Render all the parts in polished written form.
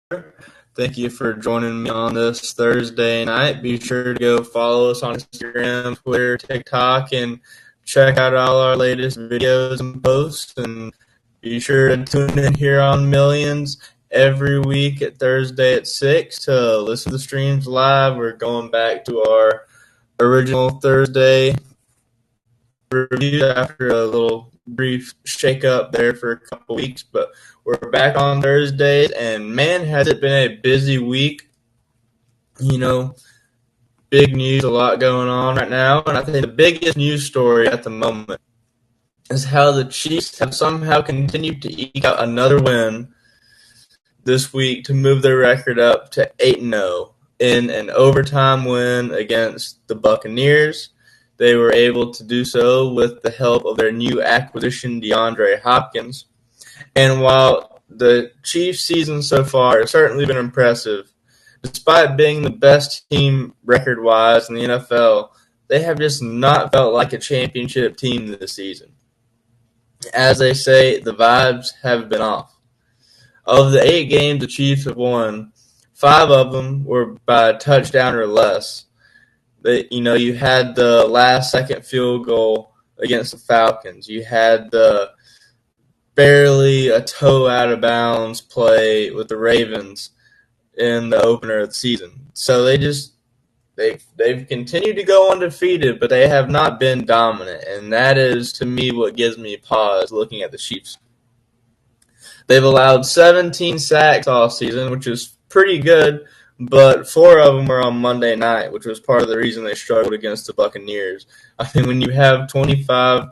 Thank you for joining me on this Thursday night. Be sure to go follow us on Instagram, Twitter, TikTok, and check out all our latest videos and posts. And be sure to tune in here on Millions every week at Thursday at 6 to listen to the streams live. We're going back to our original Thursday review after a little brief shake-up there for a couple weeks, but we're back on Thursdays, and man, has it been a busy week. Big news, a lot going on right now, and I think the biggest news story at the moment is how the Chiefs have somehow continued to eke out another win this week to move their record up to 8-0 in an overtime win against the Buccaneers. They were able to do so with the help of their new acquisition, DeAndre Hopkins. And while the Chiefs' season so far has certainly been impressive, despite being the best team record-wise in the NFL, they have just not felt like a championship team this season. As they say, the vibes have been off. Of the 8 games the Chiefs have won, 5 of them were by a touchdown or less. You had the last-second field goal against the Falcons. You had the barely a toe out of bounds play with the Ravens in the opener of the season. So they've continued to go undefeated, but they have not been dominant, and that is to me what gives me pause looking at the Chiefs. They've allowed 17 sacks all season, which is pretty good, but 4 of them were on Monday night, which was part of the reason they struggled against the Buccaneers. I mean, when you have 25%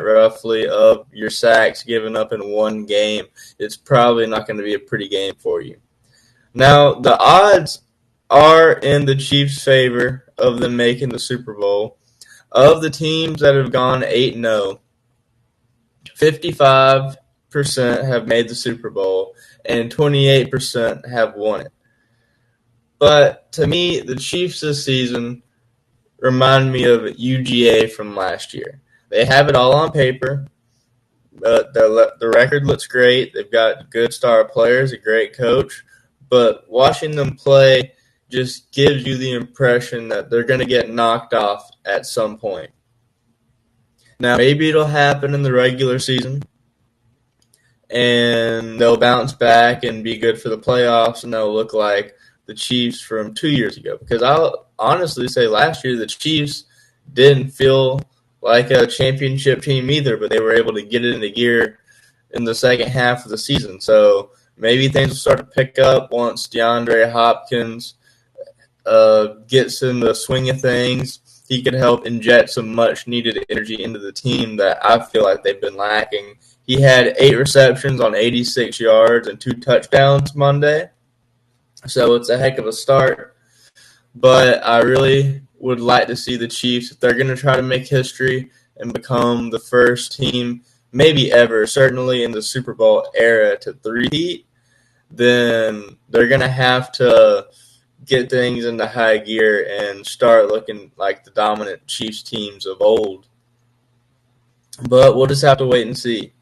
roughly of your sacks given up in one game, it's probably not going to be a pretty game for you. Now, the odds are in the Chiefs' favor of them making the Super Bowl. Of the teams that have gone 8-0, 55% have made the Super Bowl, and 28% have won it. But to me, the Chiefs this season remind me of UGA from last year. They have it all on paper. The record looks great. They've got good star players, a great coach. But watching them play just gives you the impression that they're going to get knocked off at some point. Now, maybe it'll happen in the regular season, and they'll bounce back and be good for the playoffs, and they'll look like the Chiefs from 2 years ago. Because I'll honestly say last year the Chiefs didn't feel like a championship team either, but they were able to get it into gear in the second half of the season. So maybe things will start to pick up once DeAndre Hopkins gets in the swing of things. He could help inject some much-needed energy into the team that I feel like they've been lacking. He had 8 receptions on 86 yards and 2 touchdowns Monday. So it's a heck of a start. But I really would like to see the Chiefs, if they're going to try to make history and become the first team, maybe ever, certainly in the Super Bowl era, to three-peat, then they're going to have to get things into high gear and start looking like the dominant Chiefs teams of old. But we'll just have to wait and see.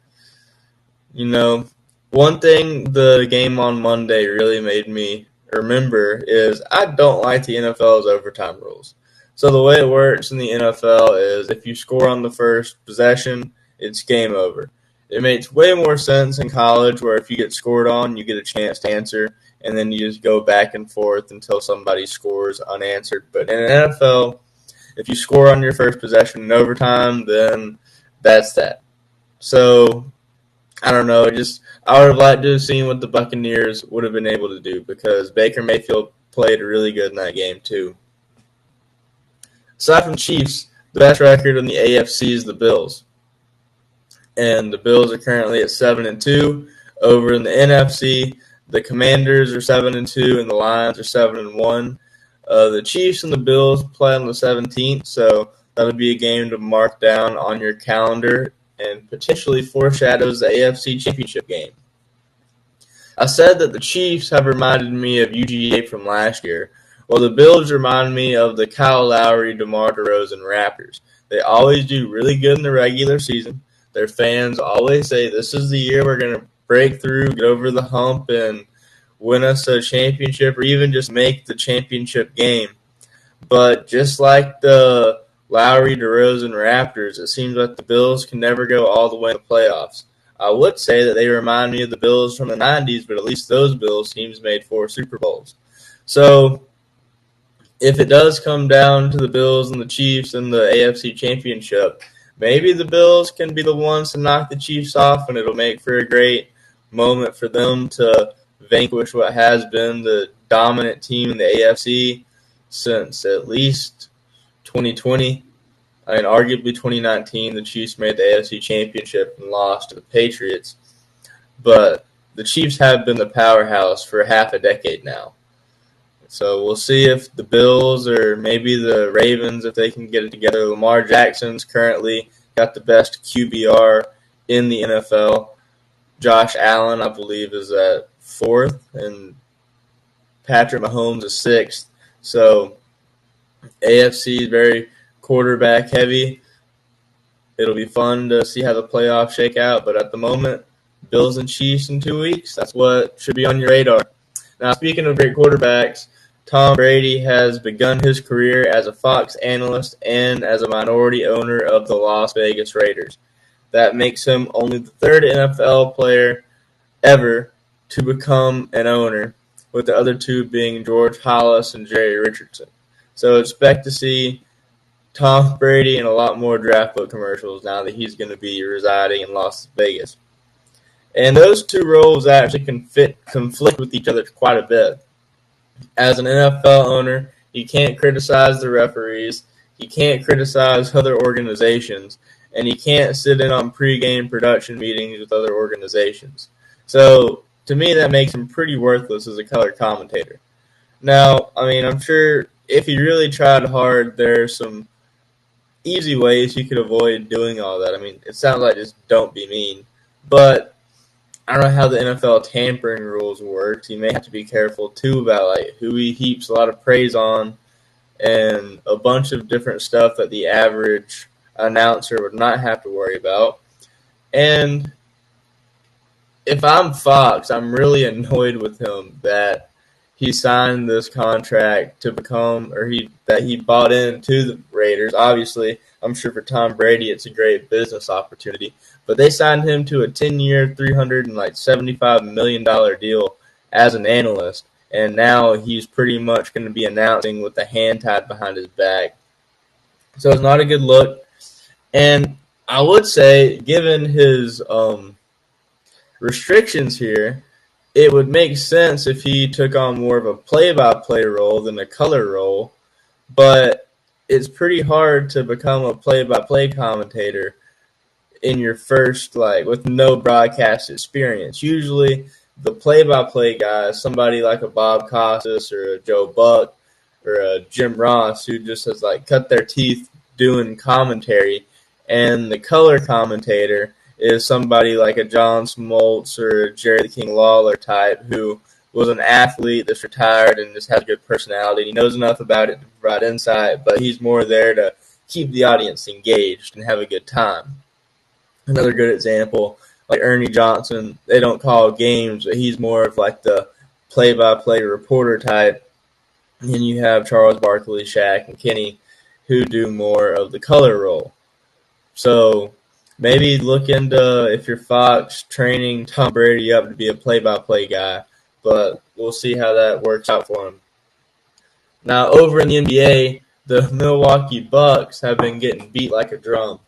One thing the game on Monday really made me remember is I don't like the NFL's overtime rules. So the way it works in the NFL is if you score on the first possession, it's game over. It makes way more sense in college where if you get scored on, you get a chance to answer, and then you just go back and forth until somebody scores unanswered. But in an NFL, if you score on your first possession in overtime, then that's that. So I don't know. I would have liked to have seen what the Buccaneers would have been able to do because Baker Mayfield played really good in that game too. Aside from Chiefs, the best record in the AFC is the Bills. And the Bills are currently at 7-2. Over in the NFC, the Commanders are 7-2 and the Lions are 7-1. The Chiefs and the Bills play on the 17th, so that'll be a game to mark down on your calendar and potentially foreshadows the AFC Championship game. I said that the Chiefs have reminded me of UGA from last year. Well, the Bills remind me of the Kyle Lowry, DeMar DeRozan Raptors. They always do really good in the regular season. Their fans always say this is the year we're going to break through, get over the hump, and win us a championship or even just make the championship game. But just like the Lowry, DeRozan Raptors, it seems like the Bills can never go all the way in the playoffs. I would say that they remind me of the Bills from the 90s, but at least those Bills teams made 4 Super Bowls. So if it does come down to the Bills and the Chiefs in the AFC Championship, maybe the Bills can be the ones to knock the Chiefs off, and it'll make for a great moment for them to vanquish what has been the dominant team in the AFC since at least 2020. I mean, arguably 2019, the Chiefs made the AFC Championship and lost to the Patriots. But the Chiefs have been the powerhouse for half a decade now. So we'll see if the Bills or maybe the Ravens, if they can get it together. Lamar Jackson's currently got the best QBR in the NFL. Josh Allen, I believe, is at 4th, and Patrick Mahomes is 6th. So AFC is very quarterback heavy. It'll be fun to see how the playoffs shake out, but at the moment, Bills and Chiefs in 2 weeks, that's what should be on your radar. Now, speaking of great quarterbacks, Tom Brady has begun his career as a Fox analyst and as a minority owner of the Las Vegas Raiders. That makes him only the 3rd NFL player ever to become an owner, with the other 2 being George Halas and Jerry Richardson. So expect to see Tom Brady in a lot more draft book commercials now that he's going to be residing in Las Vegas. And those 2 roles actually conflict with each other quite a bit. As an NFL owner, you can't criticize the referees, you can't criticize other organizations, and you can't sit in on pregame production meetings with other organizations. So, to me, that makes him pretty worthless as a color commentator. Now, I mean, I'm sure if he really tried hard, there's some easy ways he could avoid doing all that. I mean, it sounds like just don't be mean. But I don't know how the NFL tampering rules work. He may have to be careful, too, about like who he heaps a lot of praise on and a bunch of different stuff that the average announcer would not have to worry about. And if I'm Fox, I'm really annoyed with him that he signed this contract to become, or that he bought into the Raiders. Obviously, I'm sure for Tom Brady, it's a great business opportunity. But they signed him to a 10-year, $375 million deal as an analyst, and now he's pretty much going to be announcing with the hand tied behind his back. So it's not a good look. And I would say, given his restrictions here, it would make sense if he took on more of a play-by-play role than a color role, but it's pretty hard to become a play-by-play commentator in your first, with no broadcast experience. Usually the play-by-play guy is somebody like a Bob Costas or a Joe Buck or a Jim Ross who just has, cut their teeth doing commentary, and the color commentator is somebody like a John Smoltz or a Jerry the King Lawler type who was an athlete that's retired and just has a good personality. He knows enough about it to provide insight, but he's more there to keep the audience engaged and have a good time. Another good example, like Ernie Johnson, they don't call games, but he's more of the play-by-play reporter type. And then you have Charles Barkley, Shaq, and Kenny who do more of the color role. So maybe look into, if you're Fox, training Tom Brady up to be a play-by-play guy, but we'll see how that works out for him. Now, over in the NBA, the Milwaukee Bucks have been getting beat like a drum.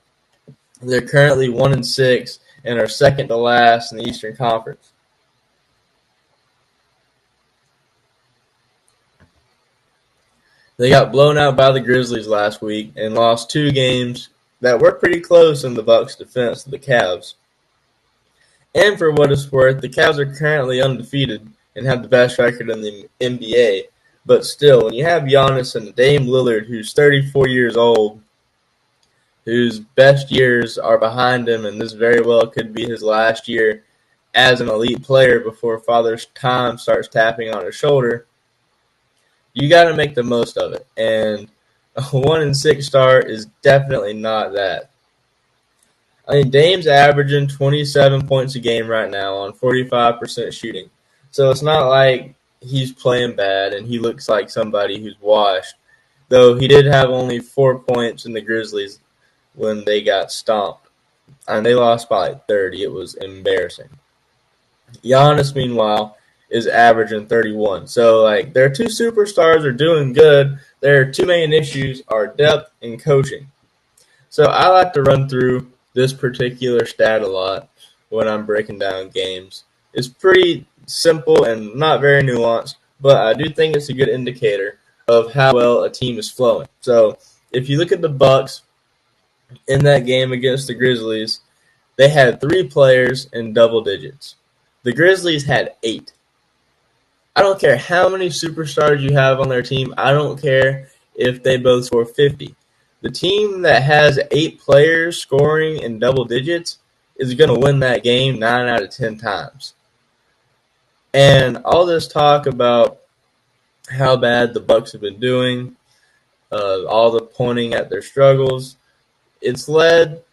They're currently 1-6 and are second to last in the Eastern Conference. They got blown out by the Grizzlies last week and lost 2 games that were pretty close in the Bucks' defense to the Cavs. And for what it's worth, the Cavs are currently undefeated and have the best record in the NBA. But still, when you have Giannis and Dame Lillard, who's 34 years old, whose best years are behind him, and this very well could be his last year as an elite player before Father's Time starts tapping on his shoulder, you got to make the most of it. And a 1-6 start is definitely not that. I mean, Dame's averaging 27 points a game right now on 45% shooting. So it's not like he's playing bad and he looks like somebody who's washed. Though he did have only 4 points in the Grizzlies when they got stomped. And they lost by like 30. It was embarrassing. Giannis, meanwhile, is averaging 31. So, like, their two superstars are doing good. Their two main issues are depth and coaching. So I like to run through this particular stat a lot when I'm breaking down games. It's pretty simple and not very nuanced, but I do think it's a good indicator of how well a team is flowing. So if you look at the Bucs in that game against the Grizzlies, they had 3 players in double digits. The Grizzlies had 8. I don't care how many superstars you have on their team. I don't care if they both score 50. The team that has 8 players scoring in double digits is going to win that game 9 out of 10 times. And all this talk about how bad the Bucs have been doing, all the pointing at their struggles, it's led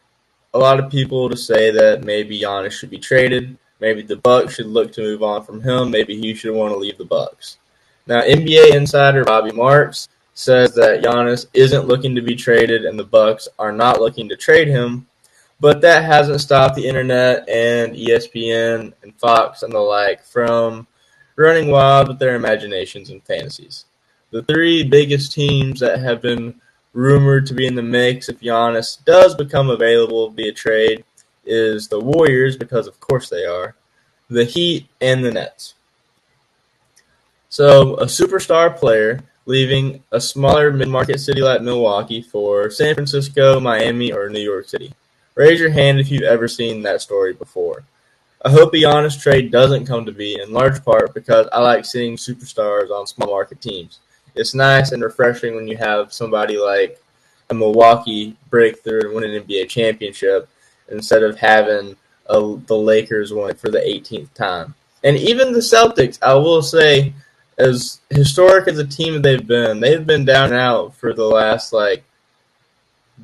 a lot of people to say that maybe Giannis should be traded. Maybe the Bucs should look to move on from him. Maybe he should want to leave the Bucs. Now, NBA insider Bobby Marks says that Giannis isn't looking to be traded and the Bucs are not looking to trade him, but that hasn't stopped the internet and ESPN and Fox and the like from running wild with their imaginations and fantasies. The 3 biggest teams that have been rumored to be in the mix if Giannis does become available via trade is the Warriors, because of course they are, the Heat, and the Nets. So a superstar player leaving a smaller mid-market city like Milwaukee for San Francisco, Miami, or New York City. Raise your hand if you've ever seen that story before. I hope a Giannis trade doesn't come to be, in large part because I like seeing superstars on small market teams. It's nice and refreshing when you have somebody like a Milwaukee break through and win an NBA championship instead of having the Lakers win it for the 18th time. And even the Celtics, I will say, as historic as a team they've been down and out for the last,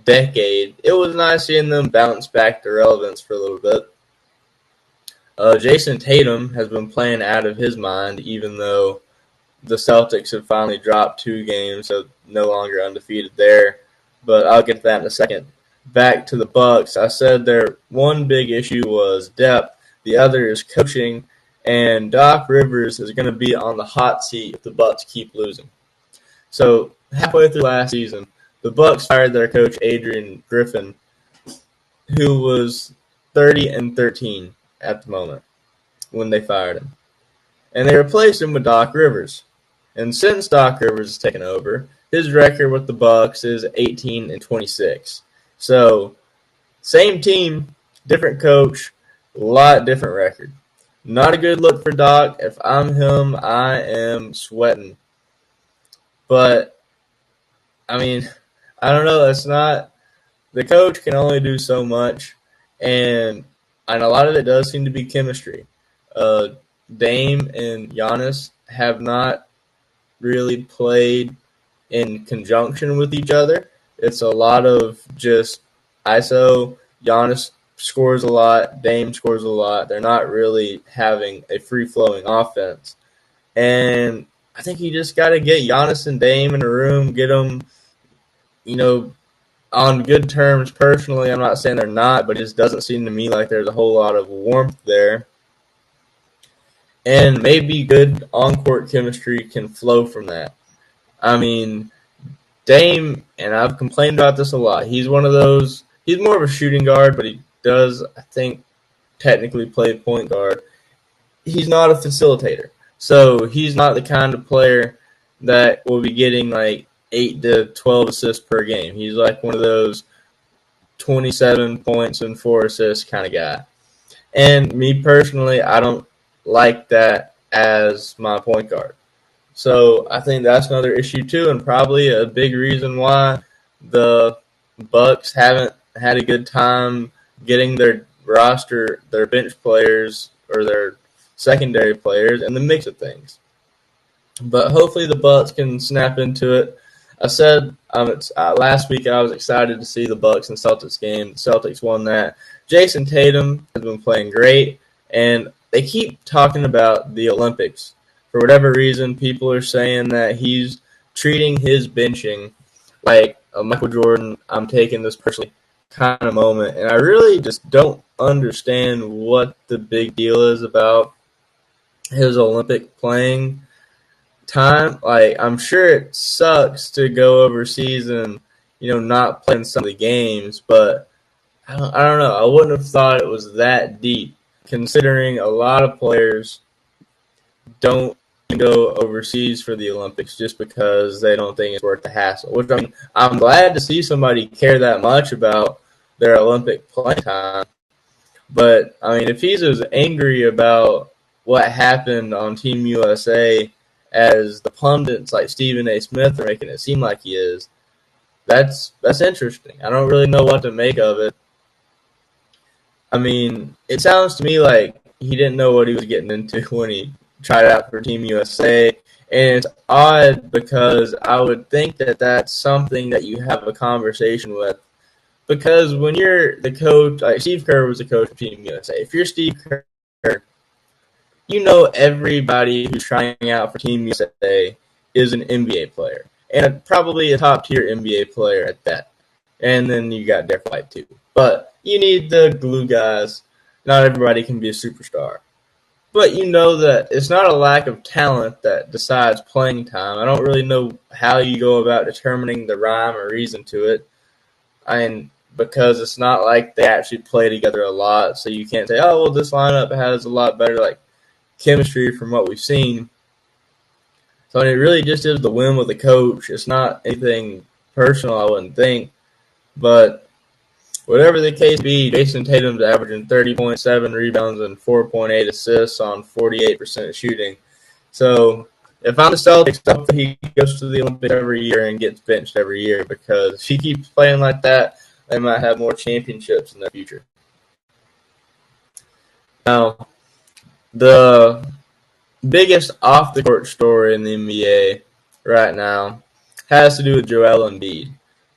decade. It was nice seeing them bounce back to relevance for a little bit. Jason Tatum has been playing out of his mind, even though the Celtics have finally dropped 2 games, so no longer undefeated there. But I'll get to that in a second. Back to the Bucs. I said their one big issue was depth. The other is coaching. And Doc Rivers is going to be on the hot seat if the Bucs keep losing. So halfway through last season, the Bucs fired their coach Adrian Griffin, who was 30-13 at the moment when they fired him. And they replaced him with Doc Rivers. And since Doc Rivers has taken over, his record with the Bucs is 18-26. So, same team, different coach, a lot different record. Not a good look for Doc. If I'm him, I am sweating. But, I mean, I don't know. It's not – the coach can only do so much, and a lot of it does seem to be chemistry. Dame and Giannis have not really played in conjunction with each other. It's a lot of just ISO. Giannis scores a lot. Dame scores a lot. They're not really having a free-flowing offense. And I think you just got to get Giannis and Dame in a room, get them, on good terms personally. I'm not saying they're not, but it just doesn't seem to me like there's a whole lot of warmth there. And maybe good on-court chemistry can flow from that. I mean, Dame, and I've complained about this a lot, he's one of those – he's more of a shooting guard, but he does, I think, technically play point guard. He's not a facilitator. So he's not the kind of player that will be getting 8 to 12 assists per game. He's like one of those 27 points and 4 assists kind of guy. And me personally, I don't like that as my point guard. So I think that's another issue too, and probably a big reason why the Bucs haven't had a good time getting their roster, their bench players or their secondary players in the mix of things. But hopefully the Bucs can snap into it. I said last week I was excited to see the Bucs and Celtics game. The Celtics won that. Jason Tatum has been playing great, and they keep talking about the Olympics. For whatever reason, people are saying that he's treating his benching like a Michael Jordan, I'm taking this personally kind of moment. And I really just don't understand what the big deal is about his Olympic playing time. Like, I'm sure it sucks to go overseas and, not play in some of the games, but I don't know. I wouldn't have thought it was that deep, considering a lot of players don't go overseas for the Olympics just because they don't think it's worth the hassle. Which, I mean, I'm glad to see somebody care that much about their Olympic playing time. But, I mean, if he's as angry about what happened on Team USA as the pundits like Stephen A. Smith are making it seem like he is, that's interesting. I don't really know what to make of it. I mean, it sounds to me like he didn't know what he was getting into when he tried out for Team USA. And it's odd because I would think that that's something that you have a conversation with. Because when you're the coach, like Steve Kerr was the coach of Team USA. If you're Steve Kerr, you know everybody who's trying out for Team USA is an NBA player. And probably a top-tier NBA player at that. And then you got Derek White too. But you need the glue guys. Not everybody can be a superstar. But you know that it's not a lack of talent that decides playing time. I don't really know how you go about determining the rhyme or reason to it. And because it's not like they actually play together a lot, so you can't say, oh, well, this lineup has a lot better like chemistry from what we've seen. So it really just is the whim of the coach. It's not anything personal, I wouldn't think. But whatever the case be, Jason Tatum's averaging 30.7 rebounds and 4.8 assists on 48% shooting. So if I'm the Celtics, I hope he goes to the Olympics every year and gets benched every year, because if he keeps playing like that, they might have more championships in the future. Now, the biggest off-the-court story in the NBA right now has to do with Joel Embiid.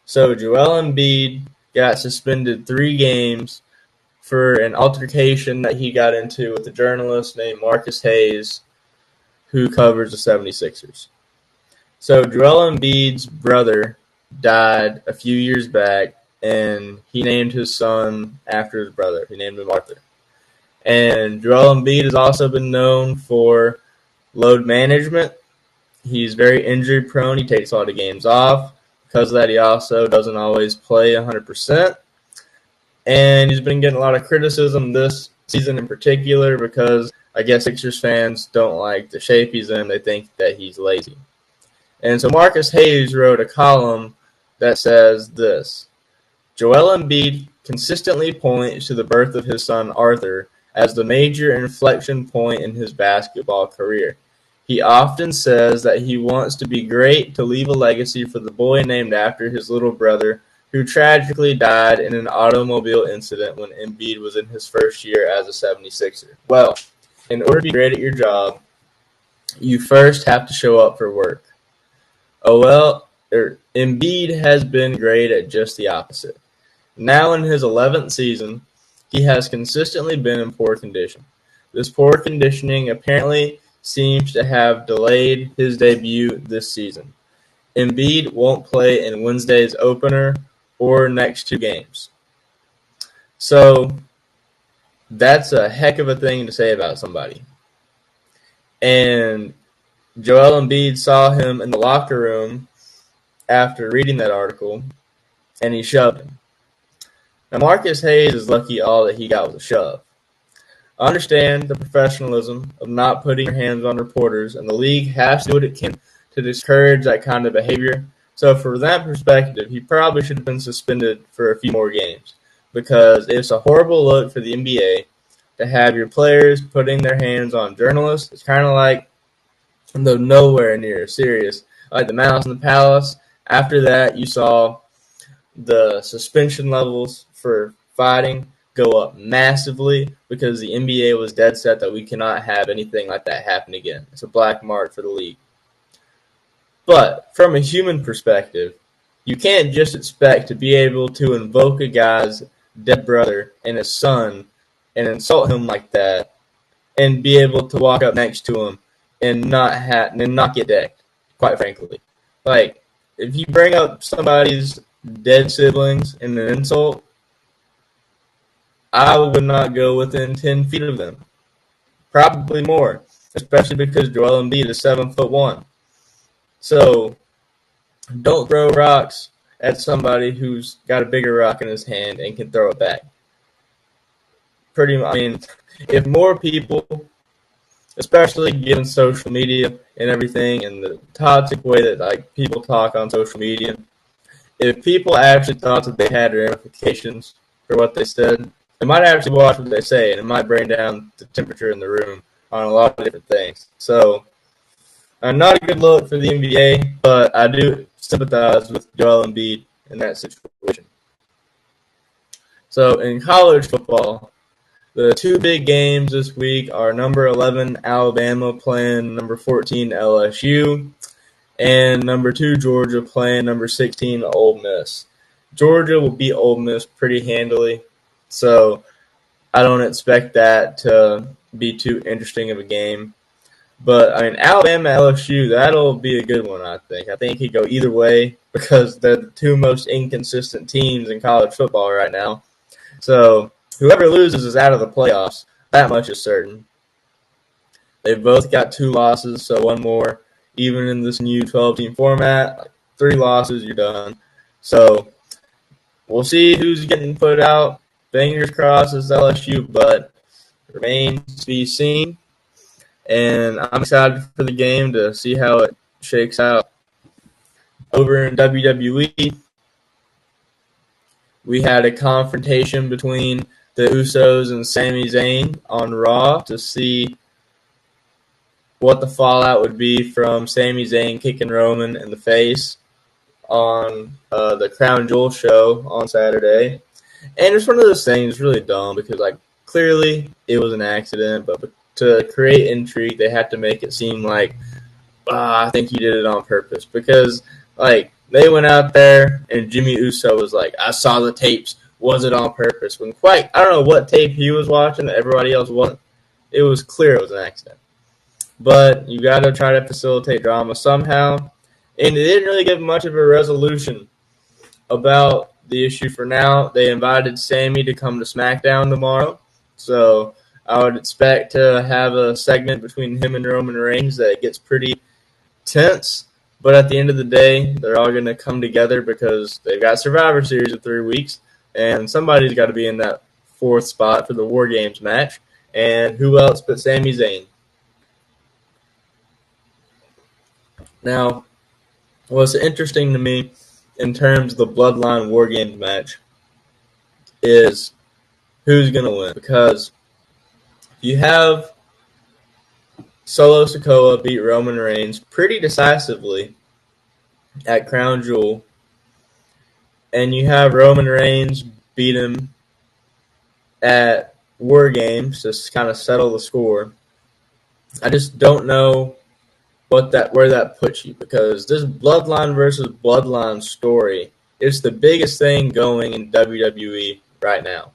So Joel Embiid got suspended 3 games for an altercation that he got into with a journalist named Marcus Hayes, who covers the 76ers. So Joel Embiid's brother died a few years back, and he named his son after his brother. He named him Arthur. And Joel Embiid has also been known for load management. He's very injury prone. He takes a lot of games off. Because of that, he also doesn't always play 100%. And he's been getting a lot of criticism this season in particular because I guess Sixers fans don't like the shape he's in. They think that he's lazy. And so Marcus Hayes wrote a column that says this: Joel Embiid consistently points to the birth of his son Arthur as the major inflection point in his basketball career. He often says that he wants to be great to leave a legacy for the boy named after his little brother, who tragically died in an automobile incident when Embiid was in his first year as a 76er. Well, in order to be great at your job, you first have to show up for work. Embiid has been great at just the opposite. Now in his 11th season, he has consistently been in poor condition. This poor conditioning apparently seems to have delayed his debut this season. Embiid won't play in Wednesday's opener or next 2 games. So that's a heck of a thing to say about somebody. And Joel Embiid saw him in the locker room after reading that article, and he shoved him. Now, Marcus Hayes is lucky all that he got was a shove. I understand the professionalism of not putting your hands on reporters, and the league has to do what it can to discourage that kind of behavior. So from that perspective, he probably should have been suspended for a few more games, because it's a horrible look for the NBA to have your players putting their hands on journalists. It's kind of like, though nowhere near serious, like the Mouse in the Palace. After that, you saw the suspension levels for fighting go up massively because the NBA was dead set that we cannot have anything like that happen again. It's a black mark for the league. But from a human perspective, you can't just expect to be able to invoke a guy's dead brother and his son and insult him like that and be able to walk up next to him and not get decked, quite frankly. Like, if you bring up somebody's dead siblings in an insult, I would not go within 10 feet of them. Probably more, especially because Joel Embiid is 7'1". So don't throw rocks at somebody who's got a bigger rock in his hand and can throw it back. If more people, especially given social media and everything and the toxic way that like people talk on social media, if people actually thought that they had ramifications for what they said, they might actually watch what they say, and it might bring down the temperature in the room on a lot of different things. So, not a good look for the NBA, but I do sympathize with Joel Embiid in that situation. So, in college football, the two big games this week are number 11 Alabama playing number 14 LSU, and number 2 Georgia playing number 16 Ole Miss. Georgia will beat Ole Miss pretty handily, so I don't expect that to be too interesting of a game. But, Alabama LSU, that'll be a good one, I think. I think it could go either way because they're the two most inconsistent teams in college football right now. So whoever loses is out of the playoffs. That much is certain. They've both got 2 losses, so one more. Even in this new 12-team format, like 3 losses, you're done. So we'll see who's getting put out. Fingers crossed it's LSU, but it remains to be seen. And I'm excited for the game to see how it shakes out. Over in WWE, we had a confrontation between the Usos and Sami Zayn on Raw to see what the fallout would be from Sami Zayn kicking Roman in the face on the Crown Jewel show on Saturday. And it's one of those things really dumb because, like, clearly it was an accident, but to create intrigue, they had to make it seem like, I think he did it on purpose. Because, like, they went out there and Jimmy Uso was like, I saw the tapes. Was it on purpose? I don't know what tape he was watching that everybody else wasn't. It was clear it was an accident. But you got to try to facilitate drama somehow. And they didn't really give much of a resolution about the issue for now. They invited Sammy to come to SmackDown tomorrow. So I would expect to have a segment between him and Roman Reigns that gets pretty tense. But at the end of the day, they're all going to come together because they've got Survivor Series in 3 weeks. And somebody's got to be in that 4th spot for the War Games match. And who else but Sami Zayn? Now, what's interesting to me in terms of the Bloodline War Games match is who's going to win. Because you have Solo Sikoa beat Roman Reigns pretty decisively at Crown Jewel. And you have Roman Reigns beat him at War Games to kind of settle the score. I just don't know where that puts you, because this Bloodline versus Bloodline story is the biggest thing going in WWE right now.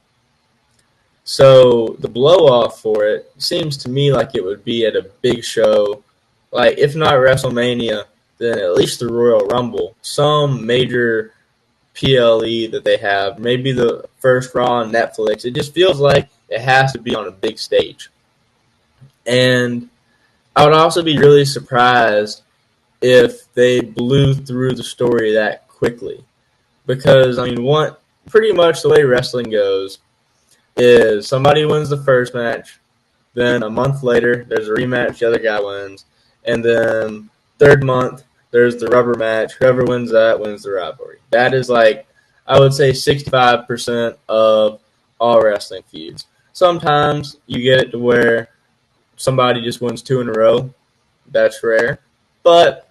So the blow-off for it seems to me like it would be at a big show, like if not WrestleMania, then at least the Royal Rumble, some major PLE that they have, maybe the first Raw on Netflix. It just feels like it has to be on a big stage. And I would also be really surprised if they blew through the story that quickly. Because, pretty much the way wrestling goes is somebody wins the first match, then a month later there's a rematch, the other guy wins, and then 3rd month there's the rubber match. Whoever wins that wins the rivalry. That is I would say 65% of all wrestling feuds. Sometimes you get it to where somebody just wins 2 in a row. That's rare. But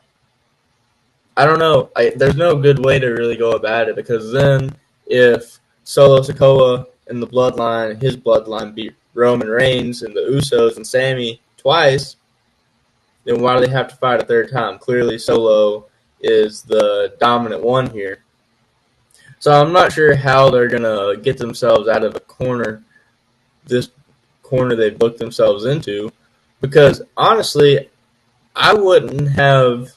I don't know. There's no good way to really go about it, because then if Solo Sikoa and the Bloodline, his Bloodline, beat Roman Reigns and the Usos and Sammy twice, then why do they have to fight a 3rd time? Clearly Solo is the dominant one here. So I'm not sure how they're going to get themselves out of a corner this corner they've booked themselves into. Because honestly, I wouldn't have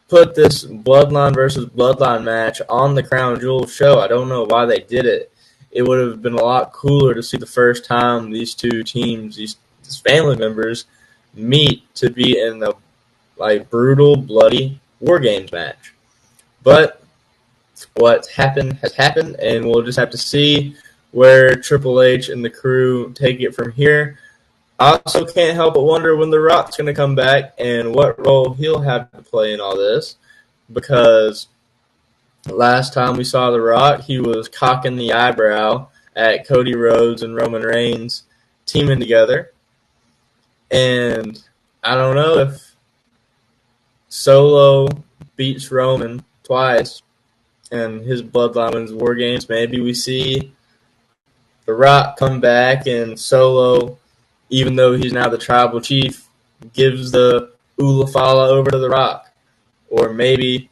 put this Bloodline versus Bloodline match on the Crown Jewel show. I don't know why they did it. It would have been a lot cooler to see the first time these two teams, these family members, meet to be in a brutal, bloody War Games match. But what happened has happened, and we'll just have to see where Triple H and the crew take it from here. I also can't help but wonder when The Rock's going to come back and what role he'll have to play in all this, because last time we saw The Rock, he was cocking the eyebrow at Cody Rhodes and Roman Reigns teaming together. And I don't know if Solo beats Roman twice and his Bloodline wins War Games. Maybe we see The Rock come back and Solo, even though he's now the tribal chief, gives the Ulafala over to The Rock. Or maybe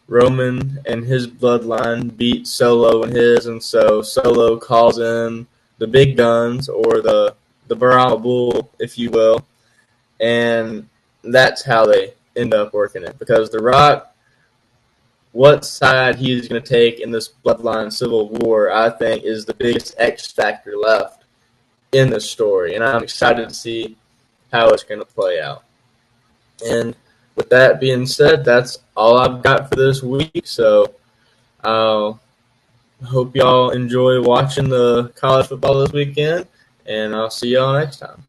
Roman and his bloodline beat Solo and his, and so Solo calls in the big guns, or the Brahma Bull, if you will, and that's how they end up working it. Because The Rock, what side he's going to take in this bloodline civil war, I think, is the biggest X factor left in the story, and I'm excited to see how it's going to play out. And with that being said, that's all I've got for this week. So I hope y'all enjoy watching the college football this weekend, and I'll see y'all next time.